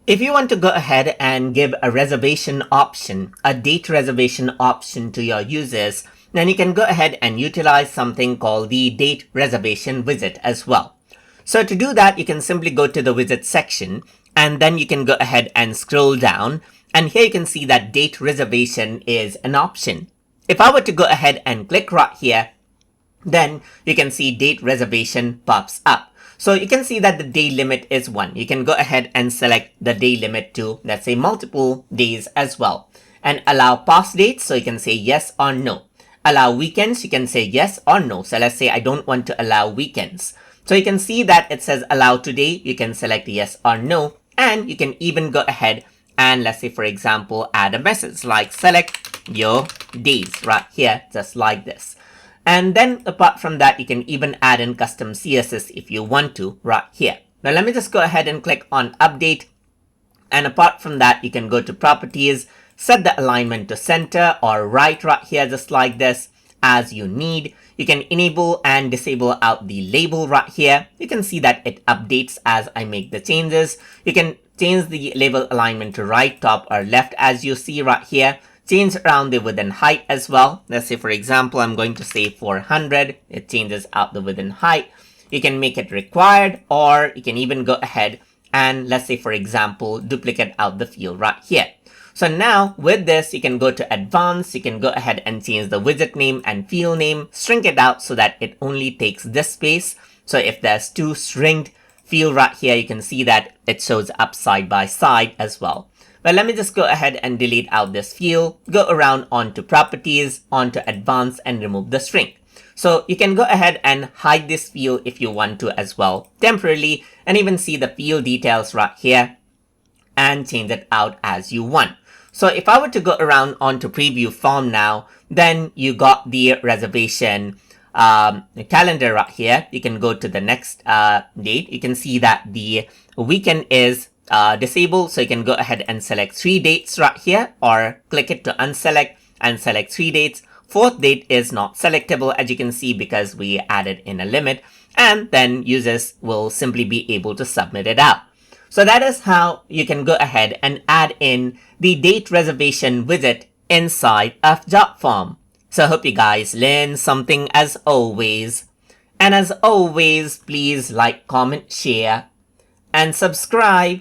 If you want to go ahead and give a reservation option, a date reservation option to your users, then you can go ahead and utilize something called the date reservation widget as well. So to do that, you can simply go to the widget section and then you can go ahead and scroll down, and here you can see that date reservation is an option. If I were to go ahead and click right here, then you can see date reservation pops up. So you can see that the day limit is 1. You can go ahead and select the day limit to, let's say, multiple days as well. And allow past dates, so you can say yes or no. Allow weekends, you can say yes or no. So let's say I don't want to allow weekends. So you can see that it says allow today, you can select yes or no. And you can even go ahead and, let's say, for example, add a message like select your days right here, just like this. And then apart from that, you can even add in custom CSS if you want to right here. Now let me just go ahead and click on update. And apart from that, you can go to properties, set the alignment to center or right here, just like this as you need. You can enable and disable out the label right here. You can see that it updates as I make the changes. You can change the label alignment to right, top or left as you see right here. Change around the width and height as well. Let's say, for example, I'm going to say 400. It changes out the width and height. You can make it required, or you can even go ahead and, let's say, for example, duplicate out the field right here. So now with this, you can go to advanced. You can go ahead and change the widget name and field name, shrink it out so that it only takes this space. So if there's 2 shrinked field right here, you can see that it shows up side by side as well. Well, let me just go ahead and delete out this field, go around onto properties, onto advanced and remove the shrink. So you can go ahead and hide this field if you want to as well, temporarily, and even see the field details right here and change it out as you want. So if I were to go around onto preview form now, then you got the reservation calendar right here. You can go to the next date. You can see that the weekend is disabled, so you can go ahead and select 3 dates right here, or click it to unselect and select 3 dates. 4th date is not selectable, as you can see, because we added in a limit, and then users will simply be able to submit it out. So that is how you can go ahead and add in the date reservation widget inside of Jotform. So I hope you guys learned something as always. And as always, please like, comment, share, and subscribe.